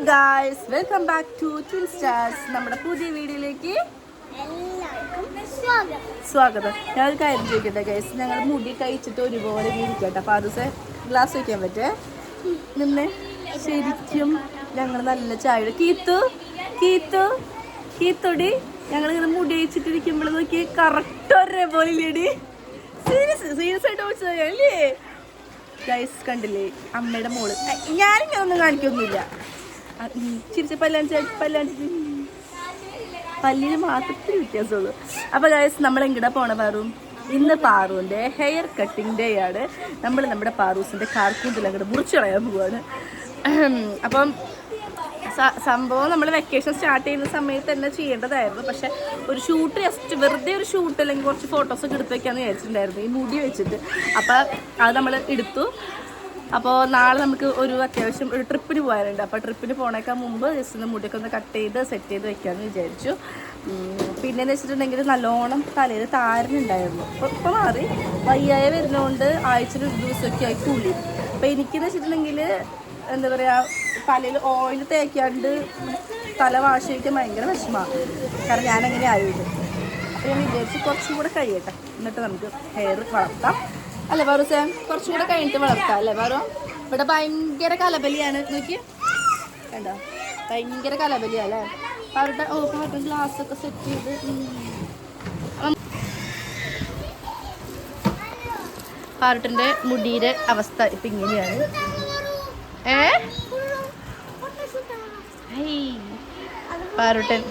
Guys, welcome back to twin stars. നമ്മുടെ പുതിയ വീഡിയോയിലേക്ക് സ്വാഗതം. ഞാൻ ഒരു കാര്യം ചോദിക്കട്ടെ ഗൈസ്, ഞങ്ങൾ മുടി കഴിച്ചിട്ട് ഒരുപോലെ ഇരിക്കട്ടെ. അപ്പോൾ അത് ഗ്ലാസ് വയ്ക്കാൻ പറ്റേ നിന്ന് ശരിക്കും ഞങ്ങൾ നല്ല ചായ കീത്തോടി ഞങ്ങളിങ്ങനെ മുടി കഴിച്ചിട്ടിരിക്കുമ്പോൾ നോക്കി കറക്റ്റ് ഒരേപോലെ ഇല്ലേടി. സീരിയസ് ആയിട്ട് ഓടിച്ചതല്ലേ ഗൈസ്? കണ്ടില്ലേ അമ്മയുടെ മോള്? ഞാനിങ്ങനെ ഒന്നും കാണിക്കൊന്നുമില്ല. ചിരിച്ച് പല്ലിന് മാത്രത്തിൽ വ്യത്യാസമുള്ളൂ. അപ്പോൾ ഗൈസ് നമ്മൾ എങ്ങടെ പോണ പാറു? ഇന്ന് പാറുവിൻ്റെ ഹെയർ കട്ടിങ് ഡേ ആണ്. നമ്മൾ നമ്മുടെ പാറൂസിൻ്റെ കാർക്കൂട്ടിൽ അങ്ങോട്ട് മുറിച്ച് കളയാൻ പോവാണ്. അപ്പം സംഭവം നമ്മൾ വെക്കേഷൻ സ്റ്റാർട്ട് ചെയ്യുന്ന സമയത്ത് തന്നെ ചെയ്യേണ്ടതായിരുന്നു. പക്ഷെ ഒരു ഷൂട്ട് ജസ്റ്റ് വെറുതെ ഒരു ഷൂട്ട് അല്ലെങ്കിൽ കുറച്ച് ഫോട്ടോസൊക്കെ എടുത്ത് വെക്കാമെന്ന് വിചാരിച്ചിട്ടുണ്ടായിരുന്നു ഈ മുടി വെച്ചിട്ട്. അപ്പോൾ അത് നമ്മൾ എടുത്തു. അപ്പോൾ നാളെ നമുക്ക് ഒരു അത്യാവശ്യം ഒരു ട്രിപ്പിന് പോകാനുണ്ട്. അപ്പോൾ ട്രിപ്പിന് പോണേക്കാൻ മുമ്പ് ജസ്റ്റ് ഒന്ന് മുടിയൊക്കെ ഒന്ന് കട്ട് ചെയ്ത് സെറ്റ് ചെയ്ത് വെക്കാമെന്ന് വിചാരിച്ചു. പിന്നെയെന്ന് വെച്ചിട്ടുണ്ടെങ്കിൽ നല്ലോണം തലയിൽ താരനുണ്ടായിരുന്നു. ഇപ്പോൾ മാറി വയ്യായ വരുന്നതുകൊണ്ട് ആഴ്ചയിൽ ഒരു ദിവസമൊക്കെ ആയി കൂലി. അപ്പോൾ എനിക്കെന്ന് വെച്ചിട്ടുണ്ടെങ്കിൽ എന്താ പറയുക, തലയിൽ ഓയിൽ തേക്കാണ്ട് തല വാഷ് ചെയ്യിക്കാൻ ഭയങ്കര വിഷമമാണ്. കാരണം ഞാനങ്ങനെ ആയത്. അപ്പോൾ ഞാൻ വിചാരിച്ച് കുറച്ചും കൂടെ കഴിയട്ടെ, എന്നിട്ട് നമുക്ക് ഹെയർ വളർത്താം അല്ലേ പാറൂസേ? കുറച്ചും കൂടെ കഴിഞ്ഞിട്ട് വളർത്താം അല്ലേ പാറു? ഇവിടെ ഭയങ്കര കലബലിയാണ്. നോക്കി കണ്ടോ, ഭയങ്കര കലബലിയല്ലേ പാറുടെ? പാറുടെ ഗ്ലാസ്സൊക്കെ സെറ്റ് ചെയ്ത് പാറുട്ടിൻ്റെ മുടിയുടെ അവസ്ഥ ഇപ്പം ഇങ്ങനെയാണ്. പാറുട്ടൻ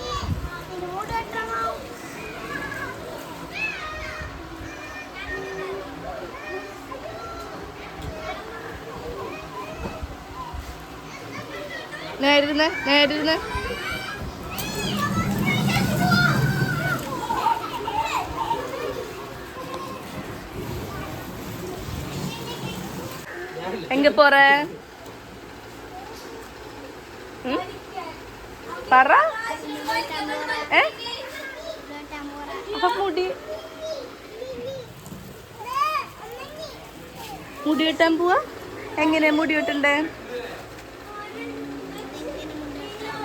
നേരിരുന്ന് എങ്ക പോற പറ. അപ്പൊ മുടി വെട്ടാൻ പോവാ? എങ്ങനെ മുടി വെട്ടണ്ടേ?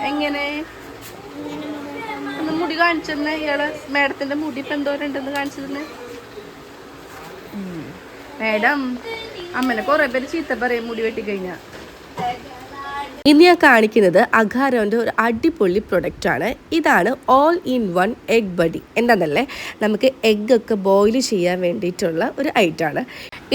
എങ്ങനെ ഒന്ന് മുടി കാണിച്ചെന്നെ? ഇയാള് മേഡത്തിന്റെ മുടി ഇപ്പൊ എന്തോരുണ്ടെന്ന് കാണിച്ചു തന്നെ. മേഡം, അമ്മനെ കുറെ പേര് ചീത്ത പറയും മുടി വെട്ടിക്കഴിഞ്ഞാ. ഇന്ന് ഞാൻ കാണിക്കുന്നത് അഗാരോൻ്റെ ഒരു അടിപൊളി പ്രൊഡക്റ്റാണ്. ഇതാണ് all in one egg buddy. എന്താണെന്നല്ലേ, നമുക്ക് എഗ്ഗൊക്കെ ബോയിൽ ചെയ്യാൻ വേണ്ടിയിട്ടുള്ള ഒരു ഐറ്റമാണ്.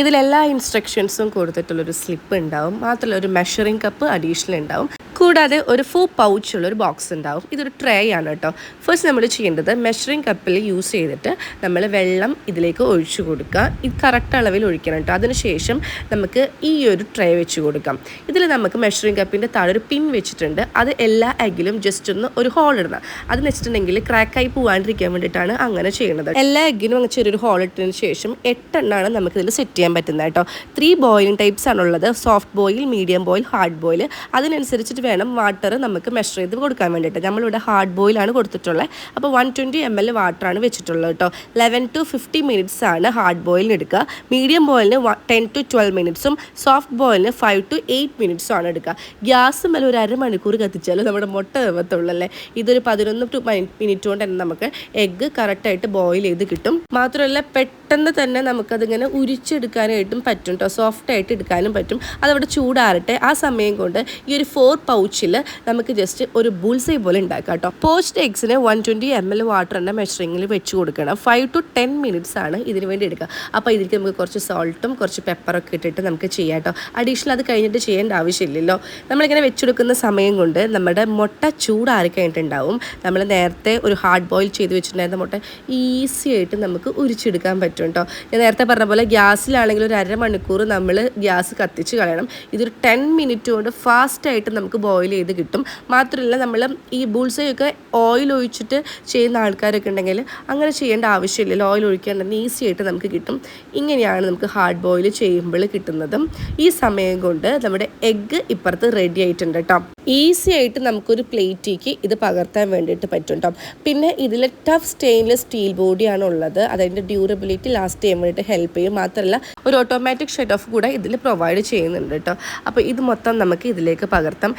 ഇതിലെല്ലാ ഇൻസ്ട്രക്ഷൻസും കൊടുത്തിട്ടുള്ളൊരു സ്ലിപ്പ് ഉണ്ടാവും. മാത്രമല്ല ഒരു മെഷറിംഗ് കപ്പ് അഡീഷണൽ ഉണ്ടാവും. കൂടാതെ ഒരു 4 പൗച്ചുള്ള ഒരു ബോക്സ് ഉണ്ടാവും. ഇതൊരു ട്രേ ആണ് കേട്ടോ. ഫസ്റ്റ് നമ്മൾ ചെയ്യേണ്ടത് മെഷറിംഗ് കപ്പിൽ യൂസ് ചെയ്തിട്ട് നമ്മൾ വെള്ളം ഇതിലേക്ക് ഒഴിച്ചു കൊടുക്കുക. ഇത് കറക്റ്റ് അളവിൽ ഒഴിക്കണം കേട്ടോ. അതിനുശേഷം നമുക്ക് ഈ ഒരു ട്രേ വെച്ച് കൊടുക്കാം. ഇതിൽ നമുക്ക് മെഷറിംഗ് കപ്പിൻ്റെ താഴെ ഒരു പിൻ വെച്ചിട്ടുണ്ട്. അത് എല്ലാ എഗ്ഗിലും ജസ്റ്റ് ഒന്ന് ഒരു ഹോൾ ഇടണം. അതെന്ന് വെച്ചിട്ടുണ്ടെങ്കിൽ ക്രാക്കായി പോകാണ്ടിരിക്കാൻ വേണ്ടിയിട്ടാണ് അങ്ങനെ ചെയ്യുന്നത്. എല്ലാ എഗ്ഗിനും അങ്ങനെ ചെറിയൊരു ഹോൾ ഇട്ടതിന് ശേഷം 8 എണ്ണമാണ് നമുക്കിതിൽ സെറ്റ് ചെയ്യാൻ പറ്റുന്നത് കേട്ടോ. 3 ബോയിലിംഗ് ടൈപ്സ് ആണുള്ളത്. Soft boil, medium boil, hard boil. അതിനനുസരിച്ചിട്ട് വേണം വാട്ടർ നമുക്ക് മെഷർ ചെയ്ത് കൊടുക്കാൻ വേണ്ടിയിട്ട്. നമ്മളിവിടെ ഹാർഡ് ബോയിലാണ് കൊടുത്തിട്ടുള്ളത്. അപ്പോൾ 120 ml വാട്ടറാണ് വെച്ചിട്ടുള്ളത് കേട്ടോ. 11 to 50 മിനിറ്റ്സ് ആണ് ഹാർഡ് ബോയിലിന് എടുക്കുക. മീഡിയം ബോയിലിന് 10 to 12 മിനിറ്റ്സും സോഫ്റ്റ് ബോയിലിന് 5 to 8 മിനിറ്റ്സും ആണ് എടുക്കുക. ഗ്യാസ് മേലെ ഒരു അരമണിക്കൂർ കത്തിച്ചാലും നമ്മുടെ മുട്ട വേവത്തുള്ളല്ലേ. ഇതൊരു 11 to 15 മിനിറ്റ് കൊണ്ട് തന്നെ നമുക്ക് എഗ്ഗ് കറക്റ്റായിട്ട് ബോയിൽ ചെയ്ത് കിട്ടും. മാത്രമല്ല പെട്ടെന്ന് തന്നെ നമുക്കതിങ്ങനെ ഉരിച്ചെടുക്കാനായിട്ടും പറ്റും കേട്ടോ. സോഫ്റ്റായിട്ട് എടുക്കാനും പറ്റും. അതവിടെ ചൂടാറട്ടെ. ആ സമയം കൊണ്ട് ഈ ഒരു 4 പൗച്ചിൽ നമുക്ക് ജസ്റ്റ് ഒരു ബുൾസൈ പോലെ ഉണ്ടാക്കാം കേട്ടോ. പോച്ച്ഡ് എഗ്സിന് 120 ml വാട്ടർ എന്ന മെഷറിങ്ങിൽ വെച്ച് കൊടുക്കണം. 5 to 10 മിനിറ്റ്സ് ആണ് ഇതിന് വേണ്ടി എടുക്കുക. അപ്പോൾ ഇതിലേക്ക് നമുക്ക് കുറച്ച് സോൾട്ടും കുറച്ച് പെപ്പറൊക്കെ ഇട്ടിട്ട് നമുക്ക് ചെയ്യാം കേട്ടോ. അഡീഷണൽ അത് കഴിഞ്ഞിട്ട് ചെയ്യേണ്ട ആവശ്യമില്ലല്ലോ. നമ്മളിങ്ങനെ വെച്ചെടുക്കുന്ന സമയം കൊണ്ട് നമ്മുടെ മുട്ട ചൂടാറി കഴിഞ്ഞിട്ടുണ്ടാവും. നമ്മൾ നേരത്തെ ഒരു ഹാർഡ് ബോയിൽ ചെയ്ത് വെച്ചിട്ടുണ്ടായിരുന്ന മുട്ട ഈസി ആയിട്ട് നമുക്ക് ഉരിച്ചെടുക്കാൻ പറ്റും കേട്ടോ. ഞാൻ നേരത്തെ പറഞ്ഞ പോലെ ഗ്യാസിലാണെങ്കിൽ ഒരു അരമണിക്കൂർ നമ്മൾ ഗ്യാസ് കത്തിച്ച് കളയണം. ഇതൊരു 10 മിനിറ്റ് കൊണ്ട് ഫാസ്റ്റായിട്ട് നമുക്ക് ബോയിൽ ചെയ്ത് കിട്ടും. മാത്രമല്ല നമ്മൾ ഈ ബുൾസൈയൊക്കെ ഓയിൽ ഒഴിച്ചിട്ട് ചെയ്യുന്ന ആൾക്കാരൊക്കെ ഉണ്ടെങ്കിൽ അങ്ങനെ ചെയ്യേണ്ട ആവശ്യമില്ലല്ലോ. ഓയിൽ ഒഴിക്കാണ്ടെങ്കിൽ ഈസി ആയിട്ട് നമുക്ക് കിട്ടും. ഇങ്ങനെയാണ് നമുക്ക് ഹാർഡ് ബോയിൽ ചെയ്യുമ്പോൾ കിട്ടുന്നതും. ഈ സമയം കൊണ്ട് നമ്മുടെ എഗ്ഗ് ഇപ്പുറത്ത് റെഡി ആയിട്ടുണ്ട് കേട്ടോ. ഈസി ആയിട്ട് നമുക്കൊരു പ്ലേറ്റിലേക്ക് ഇത് പകർത്താൻ വേണ്ടിയിട്ട് പറ്റും കേട്ടോ. പിന്നെ ഇതിൽ ടഫ് സ്റ്റെയിൻലെസ് സ്റ്റീൽ ബോഡിയാണ് ഉള്ളത്. അതിൻ്റെ ഡ്യൂറബിലിറ്റി ലാസ്റ്റ് ചെയ്യാൻ വേണ്ടിയിട്ട് ഹെൽപ്പ് ചെയ്യും. മാത്രമല്ല ഒരു ഓട്ടോമാറ്റിക് ഷട്ട് ഓഫ് കൂടെ ഇതിൽ പ്രൊവൈഡ് ചെയ്യുന്നുണ്ട് കേട്ടോ. അപ്പോൾ ഇത് മൊത്തം നമുക്ക് ഇതിലേക്ക് പകർത്താം.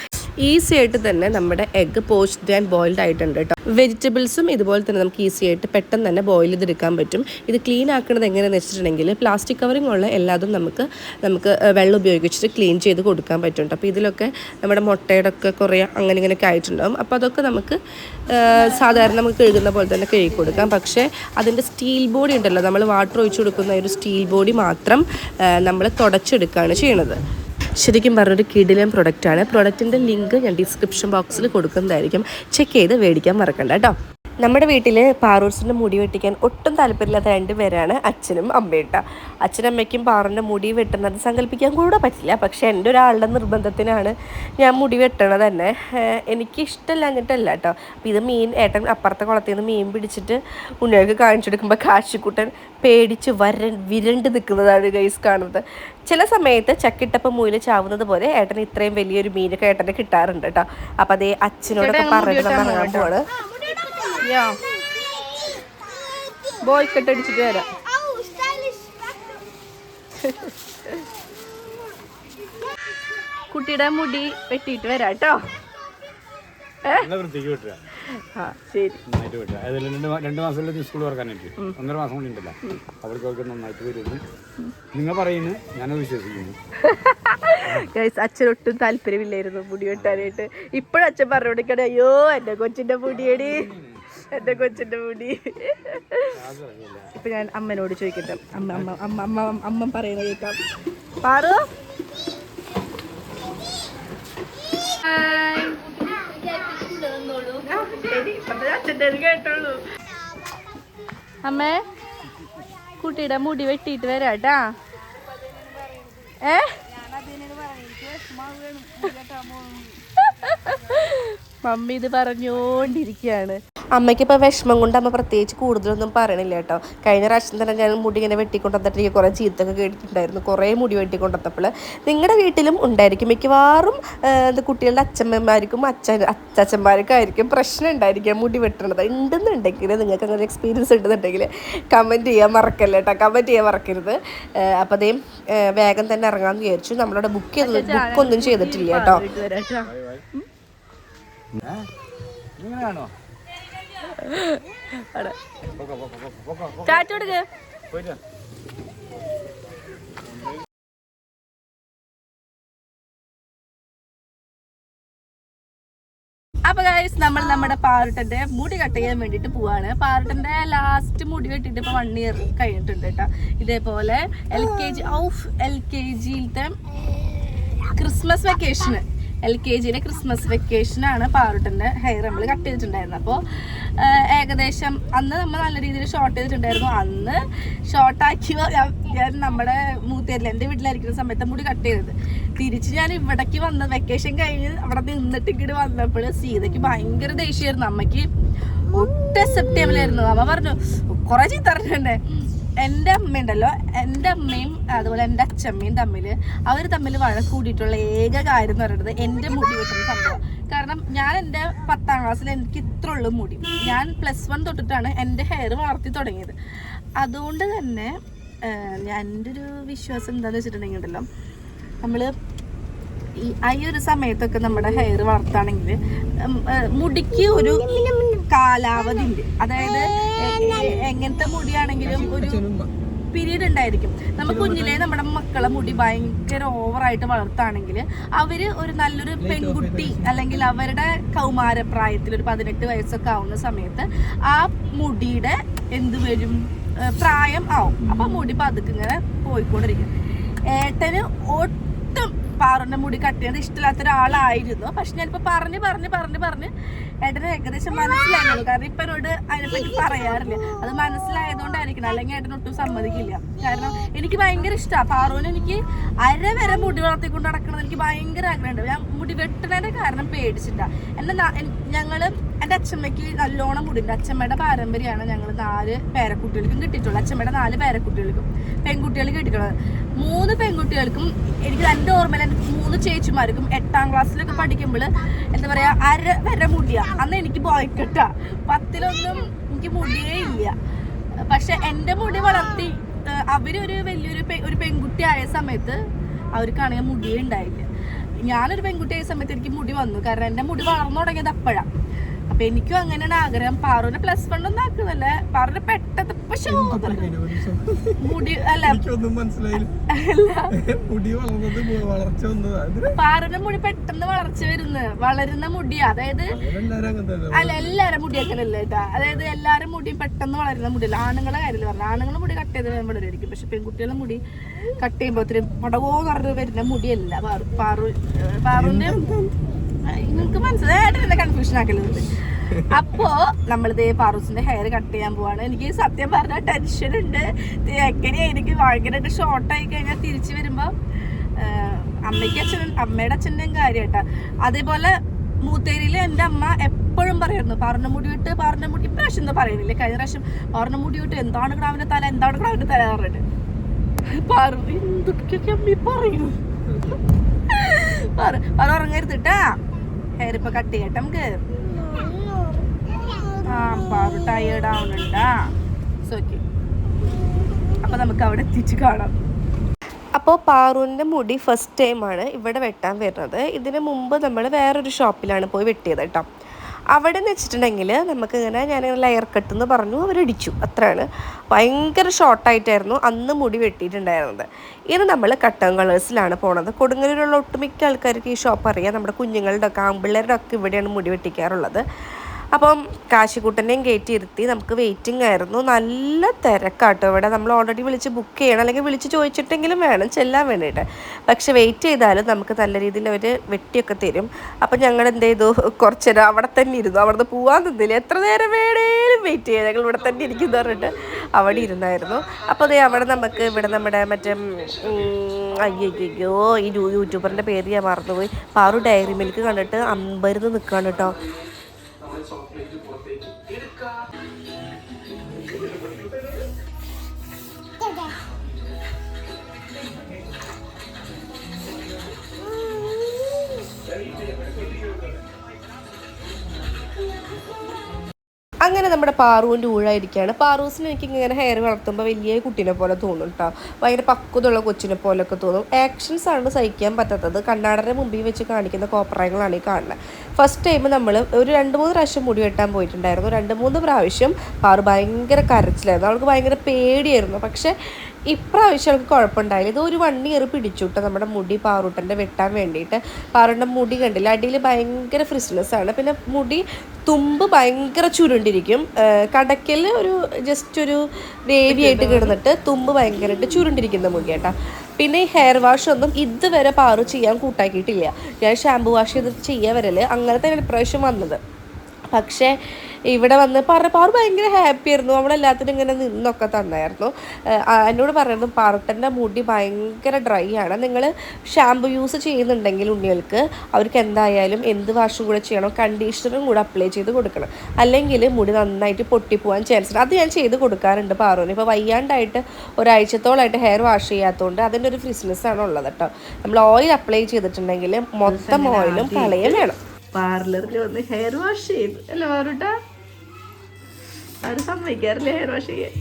ഈസി ആയിട്ട് തന്നെ നമ്മുടെ എഗ്ഗ് പോച്ച്ഡ് ആൻഡ് ബോയിൽഡ് ആയിട്ടുണ്ട് കേട്ടോ. വെജിറ്റബിൾസും ഇതുപോലെ തന്നെ നമുക്ക് ഈസി ആയിട്ട് പെട്ടെന്ന് തന്നെ ബോയിൽ ചെയ്തെടുക്കാൻ പറ്റും. ഇത് ക്ലീൻ ആക്കുന്നത് എങ്ങനെയാണെന്ന് വെച്ചിട്ടുണ്ടെങ്കിൽ പ്ലാസ്റ്റിക് കവറിങ് ഉള്ള എല്ലാതും നമുക്ക് വെള്ളം ഉപയോഗിച്ചിട്ട് ക്ലീൻ ചെയ്ത് കൊടുക്കാൻ പറ്റും. അപ്പോൾ ഇതിലൊക്കെ നമ്മുടെ മുട്ടയുടെ ഒക്കെ കുറേ അങ്ങനെ ഇങ്ങനെയൊക്കെ ആയിട്ടുണ്ടാകും. അപ്പോൾ അതൊക്കെ നമുക്ക് സാധാരണ നമുക്ക് കഴുകുന്ന പോലെ തന്നെ കഴുകി കൊടുക്കാം. പക്ഷേ അതിൻ്റെ സ്റ്റീൽ ബോഡി ഉണ്ടല്ലോ, നമ്മൾ വാട്ടർ ഒഴിച്ച് കൊടുക്കുന്ന ഒരു സ്റ്റീൽ ബോഡി മാത്രം നമ്മൾ തുടച്ചെടുക്കുകയാണ് ചെയ്യണത്. ശരിക്കും പറഞ്ഞൊരു കിടിലൻ പ്രൊഡക്റ്റാണ്. പ്രൊഡക്റ്റിൻ്റെ ലിങ്ക് ഞാൻ ഡിസ്ക്രിപ്ഷൻ ബോക്സിൽ കൊടുക്കുന്നതായിരിക്കും. ചെക്ക് ചെയ്ത് മേടിക്കാൻ മറക്കണ്ട കേട്ടോ. നമ്മുടെ വീട്ടിൽ പാറൂസിൻ്റെ മുടി വെട്ടിക്കാൻ ഒട്ടും താല്പര്യമില്ലാത്ത 2 പേരാണ് അച്ഛനും അമ്മയും കേട്ടോ. അച്ഛനും അമ്മയ്ക്കും പാറുൻ്റെ മുടി വെട്ടുന്നത് സങ്കല്പിക്കാൻ കൂടെ പറ്റില്ല. പക്ഷേ എൻ്റെ ഒരാളുടെ നിർബന്ധത്തിനാണ് ഞാൻ മുടി വെട്ടണത് തന്നെ. എനിക്ക് ഇഷ്ടമല്ല എന്നിട്ടല്ല കേട്ടോ. അപ്പോൾ ഇത് ഏട്ടൻ അപ്പുറത്തെ കുളത്തിൽ നിന്ന് മീൻ പിടിച്ചിട്ട് ഉണ്ണികൾക്ക് കാണിച്ചെടുക്കുമ്പോൾ കാശിക്കുട്ടൻ പേടിച്ച് വിരണ്ട് നിൽക്കുന്നതാണ് ഗൈസ് കാണുന്നത്. ചില സമയത്ത് ചക്കിട്ടപ്പം മൂല ചാവുന്നത് പോലെ ഏട്ടന് ഇത്രയും വലിയൊരു മീനൊക്കെ ഏട്ടന് കിട്ടാറുണ്ട് കേട്ടോ. അപ്പം അതേ അച്ഛനോടൊക്കെ പറഞ്ഞിട്ട് ഇറങ്ങാൻ പോവാണ്. ബോയ് കെട്ടടിച്ചിട്ട് വരാം. കുട്ടിയുടെ മുടി വെട്ടിയിട്ട് വരാം കേട്ടോ. ശരി. 2 മാസം സ്കൂൾ തുറക്കാനായിട്ട് 1.5 മാസം കൂടി ഉണ്ടല്ലോ. അവർക്ക് നന്നായിട്ട് വരുന്നു നിങ്ങൾ പറയുന്നു, ഞാനത് വിശ്വസിക്കുന്നു. അച്ഛനൊട്ടും താല്പര്യമില്ലായിരുന്നു മുടി വെട്ടാനായിട്ട്. ഇപ്പോഴും അച്ഛൻ പറഞ്ഞോണ്ടിരിക്കണേ, അയ്യോ എന്റെ കൊച്ചിന്റെ മുടിയടി, എന്റെ കൊച്ചിന്റെ മുടി. ഇപ്പൊ ഞാൻ അമ്മനോട് ചോദിക്കട്ടെ, അമ്മ പറയുന്നത് കേൾക്കാം. പാറു കേട്ടോളൂ. അമ്മേ കുട്ടിയുടെ മുടി വെട്ടിയിട്ട് വരാട്ടാ. മമ്മി ഇത് പറഞ്ഞോണ്ടിരിക്കുകയാണ്. അമ്മയ്ക്കിപ്പോൾ വിഷമം കൊണ്ട് അമ്മ പ്രത്യേകിച്ച് കൂടുതലൊന്നും പറയണില്ല കേട്ടോ. കഴിഞ്ഞ പ്രാവശ്യം തന്നെ ഞാൻ മുടി ഇങ്ങനെ വെട്ടിക്കൊണ്ടുവന്നിട്ട് എനിക്ക് കുറേ ചീത്തൊക്കെ കേട്ടിട്ടുണ്ടായിരുന്നു, കുറേ മുടി വെട്ടിക്കൊണ്ടുവന്നപ്പോൾ. നിങ്ങളുടെ വീട്ടിലും ഉണ്ടായിരിക്കും മിക്കവാറും. കുട്ടികളുടെ അച്ഛമ്മമാർക്കും അച്ഛന്മാർക്കും ആയിരിക്കും പ്രശ്നം ഉണ്ടായിരിക്കും മുടി വെട്ടണത്. ഉണ്ടെന്നുണ്ടെങ്കിൽ നിങ്ങൾക്ക് അങ്ങനെ എക്സ്പീരിയൻസ് ഉണ്ടെന്നുണ്ടെങ്കിൽ കമൻറ്റ് ചെയ്യാൻ മറക്കല്ലേ കേട്ടോ, കമൻറ്റ് ചെയ്യാൻ മറക്കരുത്. അപ്പോൾ അതേ വേഗം തന്നെ ഇറങ്ങാമെന്ന് വിചാരിച്ചു. നമ്മളവിടെ ബുക്കൊന്നും ചെയ്തിട്ടില്ല കേട്ടോ. ചാറ്റോടുക്ക് അപ്പൊ ഗൈസ് നമ്മൾ നമ്മുടെ പാറുട്ടന്റെ മുടി കട്ട് ചെയ്യാൻ വേണ്ടിട്ട് പോവാണ്. പാറുട്ടന്റെ ലാസ്റ്റ് മുടി വെട്ടിട്ട് ഇപ്പൊ 1 ഇയർ കഴിഞ്ഞിട്ടുണ്ട് കേട്ടോ. ഇതേപോലെ LKGയിലത്തെ ക്രിസ്മസ് വെക്കേഷന് LKGയിലെ ക്രിസ്മസ് വെക്കേഷനാണ് പാറുട്ടൻ്റെ ഹെയർ നമ്മൾ കട്ട് ചെയ്തിട്ടുണ്ടായിരുന്നത്. അപ്പോൾ ഏകദേശം അന്ന് നമ്മൾ നല്ല രീതിയിൽ ഷോർട്ട് ചെയ്തിട്ടുണ്ടായിരുന്നു. അന്ന് ഷോർട്ടാക്കി ഞാൻ നമ്മുടെ മൂത്തേരിൽ എൻ്റെ വീട്ടിലായിരിക്കുന്ന സമയത്ത് മുടി കട്ട് ചെയ്തത്. തിരിച്ച് ഞാൻ ഇവിടേക്ക് വന്ന വെക്കേഷൻ കഴിഞ്ഞ് അവിടെ നിന്നിട്ട് ഇങ്ങോട്ട് വന്നപ്പോൾ സീതയ്ക്ക് ഭയങ്കര ദേഷ്യമായിരുന്നു. അമ്മയ്ക്ക് ഒട്ടും അക്സെപ്റ്റ് ചെയ്യാമല്ലായിരുന്നു. അമ്മ പറഞ്ഞു കുറേ ചീത്ത പറഞ്ഞിട്ടുണ്ടേ. എൻ്റെ അമ്മയുണ്ടല്ലോ, എൻ്റെ അമ്മയും അതുപോലെ എൻ്റെ അച്ഛമ്മയും അവർ തമ്മിൽ വഴക്ക് കൂടിയിട്ടുള്ള ഏക കാര്യം എന്ന് പറയുന്നത് എൻ്റെ മുടി വെട്ടുന്ന സംഭവം. കാരണം ഞാൻ എൻ്റെ 10ാം ക്ലാസ്സിൽ എനിക്ക് ഇത്ര ഉള്ളു മുടി. ഞാൻ +1 തൊട്ടിട്ടാണ് എൻ്റെ ഹെയർ വളർത്തി തുടങ്ങിയത്. അതുകൊണ്ട് തന്നെ എൻ്റെ ഒരു വിശ്വാസം എന്താണെന്ന് വെച്ചിട്ടുണ്ടെങ്കിൽ ഉണ്ടല്ലോ, നമ്മൾ ഈ ഒരു സമയത്തൊക്കെ നമ്മുടെ ഹെയർ വളർത്താണെങ്കിൽ മുടിക്ക് ഒരു കാലാവധി ഉണ്ട്. അതായത് എങ്ങനത്തെ മുടിയാണെങ്കിലും ഒരു പീരീഡ് ഉണ്ടായിരിക്കും. നമുക്ക് കുഞ്ഞിലേ നമ്മുടെ മക്കളെ മുടി ഭയങ്കര ഓവറായിട്ട് വളർത്താണെങ്കിൽ അവര് ഒരു നല്ലൊരു പെൺകുട്ടി അല്ലെങ്കിൽ അവരുടെ കൗമാരപ്രായത്തിൽ ഒരു 18 വയസ്സൊക്കെ ആവുന്ന സമയത്ത് ആ മുടിയുടെ എന്ത് വരും, പ്രായം ആവും. അപ്പൊ മുടി പതുക്കെ ഇങ്ങനെ പോയിക്കൊണ്ടിരിക്കും. ഏട്ടന് ഒട്ടും പാറുന്റെ മുടി കട്ട് ചെയ്യുന്നത് ഇഷ്ടമില്ലാത്ത ഒരാളായിരുന്നു. പക്ഷെ ഞാനിപ്പോ പറഞ്ഞ് ഏട്ടന് ഏകദേശം മനസ്സിലായിരുന്നു. കാരണം ഇപ്പൊ എന്നോട് അതിനെപ്പറ്റി പറയാറില്ല. അത് മനസ്സിലായതുകൊണ്ടായിരിക്കണം, അല്ലെങ്കിൽ ഏട്ടന് ഒട്ടും സമ്മതിക്കില്ല. കാരണം എനിക്ക് ഭയങ്കര ഇഷ്ടമാണ് പാറുവിന്. എനിക്ക് വരെ മുടി വളർത്തിക്കൊണ്ട് നടക്കണം എനിക്ക് ഭയങ്കര ആഗ്രഹമുണ്ട്. ഞാൻ മുടി വെട്ടുന്നതിന്റെ കാരണം പേടിച്ചിട്ടാ. ഞങ്ങള് എൻ്റെ അച്ഛമ്മയ്ക്ക് നല്ലോണം മുടിയുണ്ട്. അച്ഛമ്മയുടെ പാരമ്പര്യമാണ് ഞങ്ങൾ 4 പേരക്കുട്ടികൾക്കും കിട്ടിയിട്ടുള്ളത്. അച്ഛമ്മയുടെ 4 പേരക്കുട്ടികൾക്കും പെൺകുട്ടികൾ കിട്ടിയിട്ടുള്ളത്. 3 പെൺകുട്ടികൾക്കും എനിക്ക് എൻ്റെ ഓർമ്മയിൽ എൻ്റെ 3 ചേച്ചിമാർക്കും 8ാം ക്ലാസ്സിലൊക്കെ പഠിക്കുമ്പോൾ എന്താ പറയുക വരെ മുടിയാ. അന്ന് എനിക്ക് ബോയ്ക്കട്ടാ 10ലൊന്നും എനിക്ക് മുടിയേ ഇല്ല. പക്ഷെ എൻ്റെ മുടി വളർത്തി അവരൊരു വലിയൊരു പെൺകുട്ടി ആയ സമയത്ത് അവർക്കാണെങ്കിൽ മുടിയേ ഉണ്ടായില്ല. ഞാനൊരു പെൺകുട്ടിയായ സമയത്ത് എനിക്ക് മുടി വന്നു, കാരണം എൻ്റെ മുടി വളർന്നു തുടങ്ങിയത് അപ്പോഴാണ്. അപ്പൊ എനിക്കും അങ്ങനെയാണ് ആഗ്രഹം. പാറുവിനെ +1 ഒന്നും ആക്കുന്നല്ലേ, പാറുവിനെ പെട്ടെന്ന് മുടി അല്ല പാറുവിന്റെ മുടി പെട്ടെന്ന് വളരുന്ന മുടിയാ. അതായത് അല്ല എല്ലാരും മുടി അങ്ങനല്ലേ കേട്ടാ, അതായത് എല്ലാരും മുടി പെട്ടെന്ന് വളരുന്ന മുടിയല്ല. ആണുങ്ങളുടെ കാര്യത്തിൽ പറഞ്ഞു, ആണുങ്ങളുടെ മുടി കട്ട് ചെയ്ത് വളരുമായിരിക്കും, പക്ഷെ പെൺകുട്ടികളുടെ മുടി കട്ട് ചെയ്യുമ്പോ ഒത്തിരി പടകോന്ന് പറഞ്ഞ് വരുന്ന മുടിയല്ല പാറുവിന്റെ. നിങ്ങൾക്ക് മനസ്സിലായിട്ട് കൺഫ്യൂഷൻ ആക്കലുണ്ട്. അപ്പോ നമ്മളിത് പാറൂസിന്റെ ഹെയർ കട്ട് ചെയ്യാൻ പോവാണ്. എനിക്ക് സത്യം പറഞ്ഞാൽ ടെൻഷൻ ഉണ്ട്, എങ്ങനെയാ എനിക്ക് ഭയങ്കരമായിട്ട് ഷോർട്ടായി കഴിഞ്ഞാൽ തിരിച്ചു വരുമ്പോ അമ്മയുടെ അച്ഛൻ്റെയും കാര്യമായിട്ടാ. അതേപോലെ മൂത്തേരിയില് എൻ്റെ അമ്മ എപ്പോഴും പറയുന്നു പാറിന്റെ മുടി വിട്ട് ഇപ്രാവശ്യം എന്താ പറയുന്നില്ലേ, കഴിഞ്ഞ പ്രാവശ്യം പാറിന്റെ മുടി വിട്ട് എന്താണ് കിടാവിന്റെ തല പറഞ്ഞിട്ട് പാറു എന്തൊക്കെ അമ്മ പറയുന്നു. പാറ ഉറങ്ങരുത്തിട്ടാ, ഹെയർ ഇപ്പൊ കട്ട് ചെയ്യട്ടെ നമുക്ക്. പാറു ടയേർഡ് ആവുന്നുണ്ടാ. ഓക്കെ, അപ്പൊ നമുക്ക് അവിടെ എത്തിച്ച് കാണാം. അപ്പോൾ പാറുവിൻ്റെ മുടി ഫസ്റ്റ് ടൈമാണ് ഇവിടെ വെട്ടാൻ വരുന്നത്. ഇതിന് മുമ്പ് നമ്മൾ വേറൊരു ഷോപ്പിലാണ് പോയി വെട്ടിയത് കേട്ടോ. അവിടെ എന്ന് വെച്ചിട്ടുണ്ടെങ്കിൽ നമുക്കിങ്ങനെ ഞാനിങ്ങനെ ലെയർ കട്ട് എന്ന് പറഞ്ഞു, അവരടിച്ചു, അത്രയാണ്. ഭയങ്കര ഷോർട്ടായിട്ടായിരുന്നു അന്ന് മുടി വെട്ടിയിട്ടുണ്ടായിരുന്നത്. ഇനി നമ്മൾ കട്ടൺ കളേഴ്സിലാണ് പോണത്. കൊടുങ്ങല്ലൂരുള്ള ഒട്ടുമിക്ക ആൾക്കാർക്ക് ഈ ഷോപ്പ് അറിയാം. നമ്മുടെ കുഞ്ഞുങ്ങളുടെ ഒക്കെ ആൺപിള്ളേരുടെ ഒക്കെ ഇവിടെയാണ് മുടി വെട്ടിക്കാറുള്ളത്. അപ്പം കാശിക്കുട്ടനെയും കയറ്റി ഇരുത്തി, നമുക്ക് വെയിറ്റിംഗ് ആയിരുന്നു. നല്ല തിരക്കാട്ടോ ഇവിടെ. നമ്മൾ ഓൾറെഡി വിളിച്ച് ബുക്ക് ചെയ്യണം, അല്ലെങ്കിൽ വിളിച്ച് ചോദിച്ചിട്ടെങ്കിലും വേണം ചെല്ലാൻ വേണ്ടിയിട്ട്. പക്ഷെ വെയിറ്റ് ചെയ്താലും നമുക്ക് നല്ല രീതിയിൽ അവർ വെട്ടിയൊക്കെ തരും. അപ്പം ഞങ്ങൾ എന്ത് ചെയ്തു, കുറച്ച് നേരം അവിടെ തന്നെ ഇരുന്നു. അവിടെ നിന്ന് പോകാൻ നിന്നില്ല, എത്ര നേരം വേണേലും വെയിറ്റ് ചെയ്യാം, ഞങ്ങൾ ഇവിടെ തന്നെ ഇരിക്കുന്നു പറഞ്ഞിട്ട് അവിടെ ഇരുന്നായിരുന്നു. അപ്പോൾ അതേ അവിടെ നമുക്ക് ഇവിടെ നമ്മുടെ മറ്റേ അയ്യോ ഈ യൂട്യൂബറിൻ്റെ പേര് ഞാൻ മറന്നുപോയി, പാറു ഡയറി മിൽക്ക് കണ്ടിട്ട് അമ്പരുന്ന് നിൽക്കുകയാണ് കേട്ടോ. അങ്ങനെ നമ്മുടെ പാറുവിൻ്റെ ഊഴായിരിക്കുകയാണ്. പാറൂസിന് എനിക്ക് ഇങ്ങനെ ഹെയർ വളർത്തുമ്പോൾ വലിയ കുട്ടീനെ പോലെ തോന്നും കേട്ടോ, ഭയങ്കര പക്വതയുള്ള കൊച്ചിനെ പോലെയൊക്കെ തോന്നും. ആക്ഷൻസ് ആണ് സഹിക്കാൻ പറ്റാത്തത്. കണ്ണാടൻ്റെ മുമ്പിൽ വെച്ച് കാണിക്കുന്ന കോപ്രായങ്ങളാണ് ഈ കാണുന്നത്. ഫസ്റ്റ് ടൈം നമ്മൾ ഒരു 2-3 പ്രാവശ്യം മുടി വെട്ടാൻ പോയിട്ടുണ്ടായിരുന്നു. 2-3 പ്രാവശ്യം പാറു ഭയങ്കര കരച്ചിലായിരുന്നു, അവൾക്ക് ഭയങ്കര പേടിയായിരുന്നു. പക്ഷേ ഇപ്രാവശ്യം അവൾക്ക് കുഴപ്പമുണ്ടായില്ല. ഇത് ഒരു 1 ഇയർ പിടിച്ചു കേട്ടോ നമ്മുടെ മുടി പാറൂട്ടൻ്റെ വെട്ടാൻ വേണ്ടിയിട്ട്. പാറുവിൻ്റെ മുടി കണ്ടില്ല, അടിയിൽ ഭയങ്കര ഫ്രിസ്നെസ് ആണ്. പിന്നെ മുടി തുമ്പ് ഭയങ്കര ചുരുണ്ടിരിക്കും. കടക്കൽ ഒരു ജസ്റ്റ് ഒരു വേവി ആയിട്ട് കിടന്നിട്ട് തുമ്പ് ഭയങ്കരമായിട്ട് ചുരുണ്ടിരിക്കുന്ന മുടി കേട്ടോ. പിന്നെ ഈ ഹെയർ വാഷ് ഒന്നും ഇതുവരെ പാറു ചെയ്യാൻ കൂട്ടാക്കിയിട്ടില്ല. ഞാൻ ഷാമ്പു വാഷ് ചെയ്തിട്ട് ചെയ്യാൻ വരല്, അങ്ങനെ തന്നെ ഇപ്രാവശ്യം വന്നത്. പക്ഷേ ഇവിടെ വന്ന് പാറു ഭയങ്കര ഹാപ്പി ആയിരുന്നു. അവളെല്ലാത്തിനും ഇങ്ങനെ നിന്നൊക്കെ തന്നായിരുന്നു. എന്നോട് പറയുന്നത് പാറുട്ടൻ്റെ മുടി ഭയങ്കര ഡ്രൈ ആണ്, നിങ്ങൾ ഷാമ്പു യൂസ് ചെയ്യുന്നുണ്ടെങ്കിൽ ഉണ്ണികൾക്ക് അവർക്ക് എന്തായാലും എന്ത് വാഷും കൂടെ ചെയ്യണം, കണ്ടീഷണറും കൂടെ അപ്ലൈ ചെയ്ത് കൊടുക്കണം, അല്ലെങ്കിൽ മുടി നന്നായിട്ട് പൊട്ടിപ്പോവാൻ ചാൻസ് ഉണ്ട്. അത് ഞാൻ ചെയ്ത് കൊടുക്കാറുണ്ട് പാറുവിന്. ഇപ്പോൾ വയ്യാണ്ടായിട്ട് ഒരാഴ്ചത്തോളമായിട്ട് ഹെയർ വാഷ് ചെയ്യാത്തതുകൊണ്ട് അതിൻ്റെ ഒരു ഫ്രിസ്നെസ് ആണ് ഉള്ളത് കേട്ടോ. നമ്മൾ ഓയിൽ അപ്ലൈ ചെയ്തിട്ടുണ്ടെങ്കിൽ മൊത്തം ഓയിലും കളയാൻ വേണം. പാർലറിൽ വന്ന് ഹെയർ വാഷ് ചെയ്തു അല്ലേ പാറുട്ടാ? അവർ സമ്മതിക്കാറില്ല ഹെയർ വാഷ് ചെയ്യാൻ.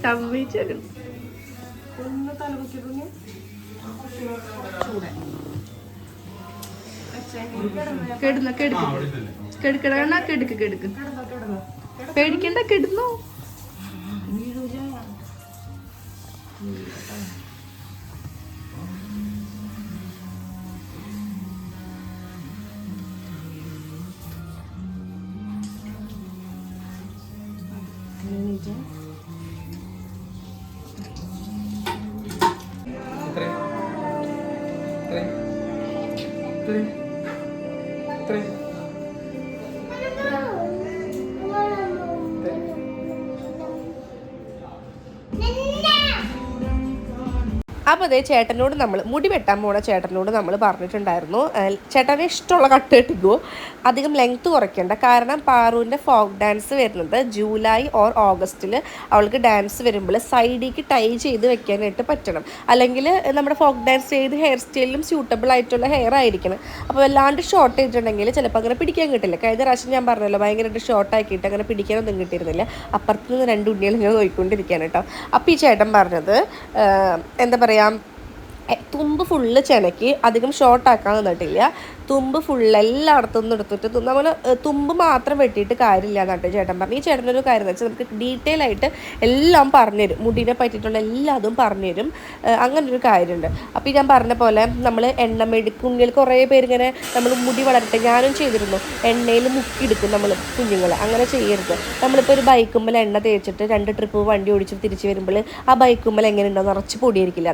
സമ്മതിച്ചു കെടുക്ക് പേടിക്കണ്ട, കെടുന്നു. അപ്പോൾ അതേ ചേട്ടനോട് നമ്മൾ മുടി വെട്ടാൻ പോണ ചേട്ടനോട് നമ്മൾ പറഞ്ഞിട്ടുണ്ടായിരുന്നു, ചേട്ടനെ ഇഷ്ടമുള്ള കട്ട് കെട്ടിക്കുമോ, അധികം ലെങ്ത്ത് കുറയ്ക്കേണ്ട. കാരണം പാറുവിൻ്റെ ഫോക്ക് ഡാൻസ് വരുന്നത് ജൂലൈ ഓർ ഓഗസ്റ്റിൽ. അവൾക്ക് ഡാൻസ് വരുമ്പോൾ സൈഡിലേക്ക് ടൈ ചെയ്ത് വെക്കാനായിട്ട് പറ്റണം, അല്ലെങ്കിൽ നമ്മുടെ ഫോക്ക് ഡാൻസ് ചെയ്ത് ഹെയർ സ്റ്റൈലിലും സ്യൂട്ടബിൾ ആയിട്ടുള്ള ഹെയർ ആയിരിക്കണം. അപ്പോൾ വല്ലാണ്ട് ഷോർട്ട് ചെയ്തിട്ടുണ്ടെങ്കിൽ ചിലപ്പോൾ അങ്ങനെ പിടിക്കാൻ കിട്ടില്ല. കഴിഞ്ഞ പ്രാവശ്യം ഞാൻ പറഞ്ഞല്ലോ ഭയങ്കരമായിട്ട് ഷോർട്ടാക്കിയിട്ട് അങ്ങനെ പിടിക്കാനൊന്നും കിട്ടിയിരുന്നില്ല. അപ്പുറത്ത് നിന്ന് 2 ഉണ്ണികൾ ഇങ്ങനെ നോക്കിക്കൊണ്ടിരിക്കുകയാണ് കേട്ടോ. അപ്പോൾ ഈ ചേട്ടൻ പറഞ്ഞത് എന്താ പറയുക, തുമ്പ് ഫുള്ള് ചെനക്കി അധികം ഷോർട്ട് ആക്കാൻ നിന്നിട്ടില്ല. തുമ്പ് ഫുള്ള് എല്ലായിടത്തു നിന്നും എടുത്തിട്ട് നമ്മൾ തുമ്പ് മാത്രം വെട്ടിയിട്ട് കാര്യമില്ല എന്നാണ് ചേട്ടൻ പറഞ്ഞു. ഈ ചേട്ടനൊരു കാര്യം എന്ന് വെച്ചാൽ നമുക്ക് ഡീറ്റെയിൽ ആയിട്ട് എല്ലാം പറഞ്ഞുതരും, മുടിനെ പറ്റിയിട്ടുള്ള എല്ലാതും പറഞ്ഞുതരും. അങ്ങനൊരു കാര്യമുണ്ട്. അപ്പോൾ ഞാൻ പറഞ്ഞ പോലെ നമ്മൾ കുഞ്ഞുങ്ങൾ കുറേ പേരിങ്ങനെ നമ്മൾ മുടി വളരട്ടെ, ഞാനും ചെയ്തിരുന്നു, എണ്ണയിൽ മുക്കിയെടുക്കും നമ്മൾ കുഞ്ഞുങ്ങൾ. അങ്ങനെ ചെയ്യരുത്. നമ്മളിപ്പോൾ ഒരു ബൈക്കുമ്മൽ എണ്ണ തേച്ചിട്ട് 2 ട്രിപ്പ് വണ്ടി ഓടിച്ചിട്ട് തിരിച്ച് വരുമ്പോൾ ആ ബൈക്കുമ്മൽ എങ്ങനെ ഉണ്ടോ നിറച്ച് പൊടിയായിരിക്കില്ല,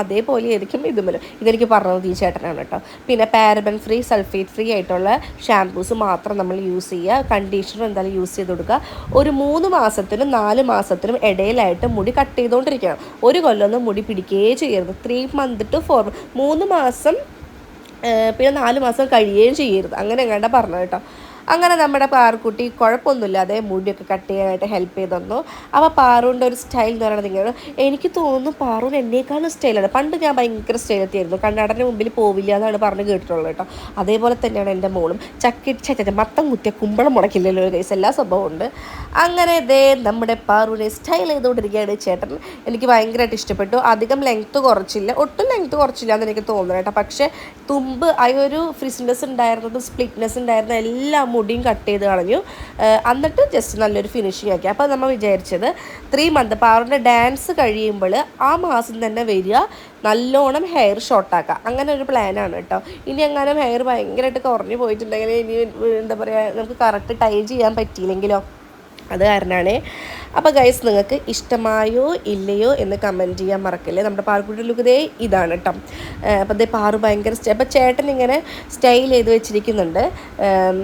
അതേപോലെ ആയിരിക്കും ഇതുമ്മൽ. ഇതെനിക്ക് പറഞ്ഞത് ഈ ചേട്ടനാണ് കേട്ടോ. പിന്നെ പാരബൻ ഫ്രീ, സൾഫേറ്റ് ഫ്രീ ആയിട്ടുള്ള ഷാംപൂസ് മാത്രം നമ്മൾ യൂസ് ചെയ്യുക. കണ്ടീഷണർ എന്തായാലും യൂസ് ചെയ്ത് കൊടുക്കുക. ഒരു 3 മാസത്തിനും 4 മാസത്തിനും ഇടയിലായിട്ട് മുടി കട്ട് ചെയ്തുകൊണ്ടിരിക്കണം. ഒരു കൊല്ലമൊന്നും മുടി പിടിക്കുകയേ ചെയ്യരുത്. 3 months to 4 months, 3 മാസം പിന്നെ 4 മാസം കഴിയുകയും ചെയ്യരുത്. അങ്ങനെ എങ്ങാണ്ടാ പറഞ്ഞത് കേട്ടോ. അങ്ങനെ നമ്മുടെ പാറുക്കുട്ടി കുഴപ്പമൊന്നുമില്ലാതെ മുടിയൊക്കെ കട്ട് ചെയ്യാനായിട്ട് ഹെൽപ്പ് ചെയ്ത് തന്നു. അപ്പോൾ പാറുവിൻ്റെ ഒരു സ്റ്റൈൽ എന്ന് പറയുന്നത് ഇങ്ങനെ, എനിക്ക് തോന്നുന്നു പാറുവിന് എന്നേക്കാളും സ്റ്റൈലാണ്. പണ്ട് ഞാൻ ഭയങ്കര സ്റ്റൈലെത്തിയായിരുന്നു, കണ്ണാടൻ്റെ മുമ്പിൽ പോവില്ല എന്നാണ് പറഞ്ഞ് കേട്ടിട്ടുള്ളത് കേട്ടോ. അതേപോലെ തന്നെയാണ് എൻ്റെ മോളും. മത്തം കുത്തിയ കുമ്പളം മുടക്കില്ലല്ലോ ഗൈസ്, എല്ലാ സംഭവം ഉണ്ട്. അങ്ങനെ ഇതേ നമ്മുടെ പാറുവിനെ സ്റ്റൈൽ ചെയ്തുകൊണ്ടിരിക്കുകയാണ് ചേട്ടൻ. എനിക്ക് ഭയങ്കരമായിട്ട് ഇഷ്ടപ്പെട്ടു. അധികം ലെങ്ത്ത് കുറച്ചില്ല, ഒട്ടും ലെങ്ത്ത് കുറച്ചില്ല എന്ന് എനിക്ക് തോന്നുന്നു കേട്ടോ. പക്ഷേ തുമ്പ് ആ ഒരു ഫ്രിസ്നെസ് ഉണ്ടായിരുന്നതും സ്പ്ലിറ്റ്നെസ് ഉണ്ടായിരുന്ന എല്ലാം മുടിയും കട്ട് ചെയ്ത് കളഞ്ഞു. എന്നിട്ട് ജസ്റ്റ് നല്ലൊരു ഫിനിഷിങ് ആക്കി. അപ്പോൾ നമ്മൾ വിചാരിച്ചത് 3 months പാറുവിൻ്റെ ഡാൻസ് കഴിയുമ്പോൾ ആ മാസം തന്നെ വരിക, നല്ലോണം ഹെയർ ഷോർട്ടാക്കുക. അങ്ങനെ ഒരു പ്ലാനാണ് കേട്ടോ. ഇനി എങ്ങാനും ഹെയർ ഭയങ്കരമായിട്ട് കുറഞ്ഞു പോയിട്ടുണ്ടെങ്കിൽ, ഇനി എന്താ പറയുക, നമുക്ക് കറക്റ്റ് ടൈ ചെയ്യാൻ പറ്റിയില്ലെങ്കിലോ, അത് കാരണമാണ്. അപ്പോൾ ഗൈസ്, നിങ്ങൾക്ക് ഇഷ്ടമായോ ഇല്ലയോ എന്ന് കമൻറ്റ് ചെയ്യാൻ മറക്കല്ലേ. നമ്മുടെ പാറുക്കുട്ടിയുടെ ലുക്ക് ദേ ഇതാണ് കേട്ടോ. അപ്പോൾ ദേ പാറു ഭയങ്കര അപ്പോൾ ചേട്ടൻ ഇങ്ങനെ സ്റ്റൈൽ ചെയ്ത് വെച്ചിരിക്കുന്നുണ്ട്.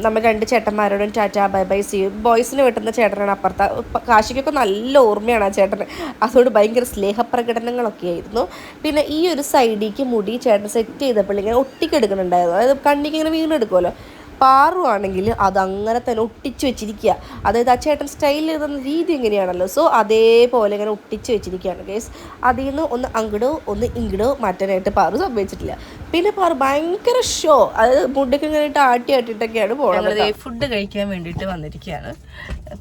നമ്മൾ 2 ചേട്ടന്മാരോടും tata bye bye see you. ബോയ്സിന് വെട്ടുന്ന ചേട്ടനാണ് അപ്പുറത്ത്. കാശിക്കൊക്കെ നല്ല ഓർമ്മയാണ് ആ ചേട്ടന്. അതുകൊണ്ട് ഭയങ്കര സ്നേഹപ്രകടനങ്ങളൊക്കെ ആയിരുന്നു. പിന്നെ ഈ ഒരു സൈഡിലേക്ക് മുടി ചേട്ടൻ സെറ്റ് ചെയ്തപ്പോൾ ഇങ്ങനെ ഒട്ടിക്കെടുക്കുന്നുണ്ടായിരുന്നു. അതായത് കണ്ണിക്ക് ഇങ്ങനെ വീണെടുക്കുമല്ലോ. പാറു ആണെങ്കിൽ അതങ്ങനെ തന്നെ ഒട്ടിച്ച് വെച്ചിരിക്കുക. അതായത് ആ ചേട്ടൻ സ്റ്റൈൽ ചെയ്തുന്ന രീതി എങ്ങനെയാണല്ലോ, സോ അതേപോലെ ഇങ്ങനെ ഒട്ടിച്ച് വെച്ചിരിക്കുകയാണ് ഗൈസ്. അതിൽ നിന്ന് ഒന്ന് അങ്ങടോ ഒന്ന് ഇങ്ങടോ മാറ്റാനായിട്ട് പാറു സംഭവിച്ചിട്ടില്ല. പിന്നെ പാറു ഭയങ്കര ഷോ, അതായത് മുടിയൊക്കെ ഇങ്ങനെ ആട്ടിയിട്ടൊക്കെയാണ് പോകുന്നത്. ഫുഡ് കഴിക്കാൻ വേണ്ടിയിട്ട് വന്നിരിക്കുകയാണ്.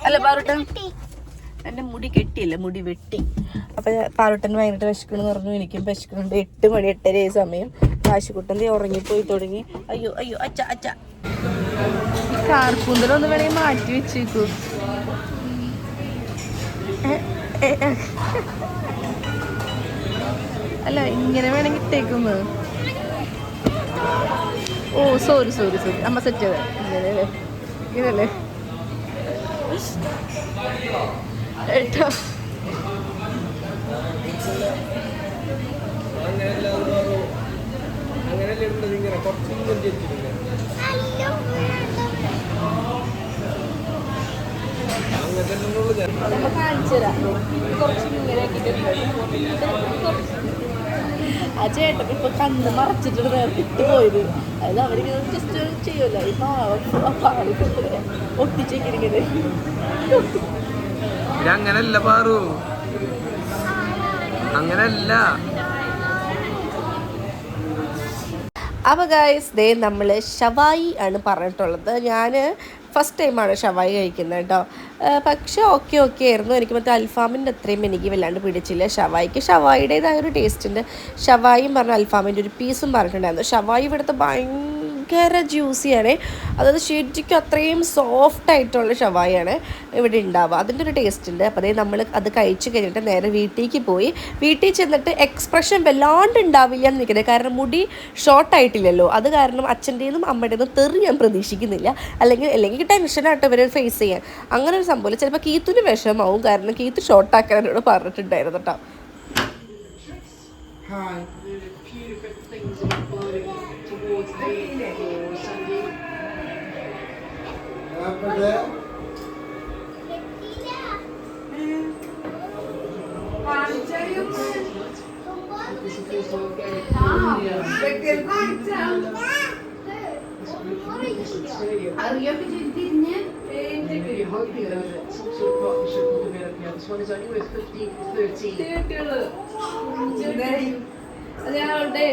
അല്ല പാറുട്ടൻ, എൻ്റെ മുടി കെട്ടിയില്ല, മുടി വെട്ടി. അപ്പം പാറുട്ടൻ ഭയങ്കര വിശക്കണമെന്ന് പറഞ്ഞു, എനിക്കും വിശക്കുന്നുണ്ട്. 8 മണി 8:30 സമയം. കാശുകുട്ടൻ ഉറങ്ങിപ്പോയി തുടങ്ങി. അയ്യോ അയ്യോ അച്ഛ അച്ഛ. ഈ കാർക്കൂന്തലൊന്ന് വേണമെങ്കിൽ മാറ്റി വെച്ചേക്കൂ. അല്ല, ഇങ്ങനെ വേണമെങ്കിൽ ഇട്ടേക്കുന്നു. ഓ സോറി അമ്മ സെറ്റ് ചെയ്ത ഇങ്ങനെയല്ലേ, ഇങ്ങനല്ലേ ഏട്ടോ. ആ ചേട്ടൻ ഇപ്പൊ കണ്ണ് മറച്ചിട്ട് നേരത്തെ പോയത്, അതായത് അവരിങ്ങനെ ജസ്റ്റ് ചെയ്യുമല്ലോ. ഇപ്പൊ ഒട്ടിച്ചേക്കിരിക്കുന്നത് അങ്ങനല്ല പാറു, അങ്ങനല്ല. അപ്പോൾ ഗൈസ്, ദേ നമ്മൾ ഷവായി ആണ് പറഞ്ഞിട്ടുള്ളത്. ഞാൻ ഫസ്റ്റ് ടൈമാണ് ഷവായി കഴിക്കുന്നത് കേട്ടോ. പക്ഷേ ഓക്കെ ആയിരുന്നു. എനിക്ക് മറ്റേ അൽഫാമിൻ്റെ അത്രയും എനിക്ക് വല്ലാണ്ട് പിടിച്ചില്ല. ഷവായിയുടേതായ ഒരു ടേസ്റ്റ് ഉണ്ട്. ഷവായും പറഞ്ഞ അൽഫാമിൻ്റെ ഒരു പീസും പറഞ്ഞിട്ടുണ്ടായിരുന്നു. ഷവായി ഇവിടുത്തെ ഭയങ്കര ജ്യൂസിയാണ്. അതായത് ശരിക്കും അത്രയും സോഫ്റ്റ് ആയിട്ടുള്ള ഷവായാണ് ഇവിടെ ഉണ്ടാവുക. അതിൻ്റെ ഒരു ടേസ്റ്റ് ഉണ്ട്. അപ്പോൾ അതായത് നമ്മൾ അത് കഴിച്ച് കഴിഞ്ഞിട്ട് നേരെ വീട്ടിലേക്ക് പോയി. വീട്ടിൽ ചെന്നിട്ട് എക്സ്പ്രഷൻ വല്ലാണ്ട് ഉണ്ടാവില്ല എന്ന് നിൽക്കുന്നത്. കാരണം മുടി ഷോർട്ടായിട്ടില്ലല്ലോ. അത് കാരണം അച്ഛൻ്റെയും അമ്മയുടേതും തെറി ഞാൻ പ്രതീക്ഷിക്കുന്നില്ല. അല്ലെങ്കിൽ ടെൻഷനായിട്ട് ഇവരെ ഫേസ് ചെയ്യാൻ. അങ്ങനെ ഒരു സംഭവം ചിലപ്പോൾ കീത്തുന് വിഷമാവും. കാരണം കീത്ത് ഷോർട്ടാക്കാൻ എന്നോട് പറഞ്ഞിട്ടുണ്ടായിരുന്നു കേട്ടോ.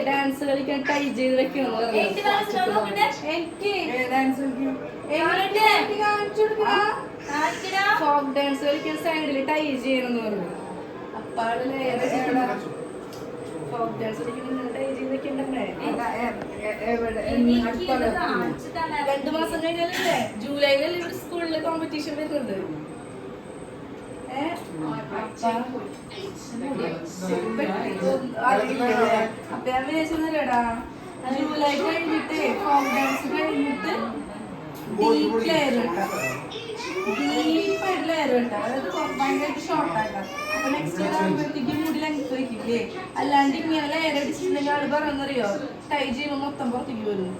ഡാൻസ് കളിക്കാൻ ടൈ ചെയ്ത് വെക്കണം. ഫോക്ക് ഡാൻസ് കളിക്കാൻ സൈഡിൽ ടൈ ചെയ്യണം എന്ന് പറഞ്ഞു. അപ്പാട് ഫോക്ക് ഡാൻസ് കളിക്കുന്ന വെക്കണ്ടേ? 2 മാസം കഴിഞ്ഞാലല്ലേ ജൂലൈയിലല്ലേ ഇവിടെ സ്കൂളില് കോമ്പറ്റീഷൻ വരുന്നത്. അപ്പൊ ഞാൻ വിചാരിച്ചെന്നല്ലേടാ ജൂലൈ കഴിഞ്ഞിട്ട് ഫോം ഡാൻസ് കഴിഞ്ഞിട്ട് ഡീപ്പ് ലെയർ ഇട്ടാ, ഡീപ്പായിട്ട് ലെയർ ഇട്ടാ, അതായത് ഭയങ്കരമായിട്ട് ഷോർട്ട് ആക്കാം. അപ്പൊ നെക്സ്റ്റ് ഇയർ ആകുമ്പോഴത്തേക്ക് മുടി ലെങ്ത് വയ്ക്കില്ലേ. അല്ലാണ്ട് ഇങ്ങനെ ലെയർ അടിച്ചിട്ടുണ്ടെങ്കിൽ ആള് പറയുന്നറിയോ ടൈ ചെയ്യുമ്പോൾ മൊത്തം പുറത്തേക്ക് വരും.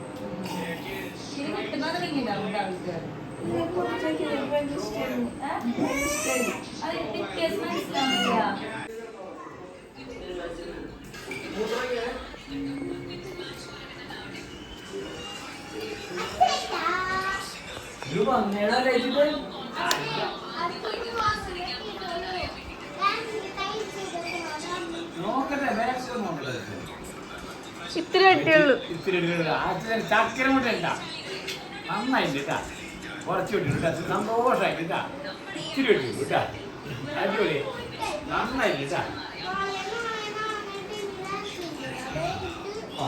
ഇത്തിരി കട്ടിയുള്ളൂ. ചക്കര മുട്ട നന്നായിട്ട് കേട്ടാ, കുറച്ച് വിട്ടിട്ടാ, സന്തോഷമായിട്ട് കേട്ടാ, ഇത്തിരി വിട്ടു കേട്ടാ, അടിപൊളി നന്നായിട്ട് കേട്ടാ. ആ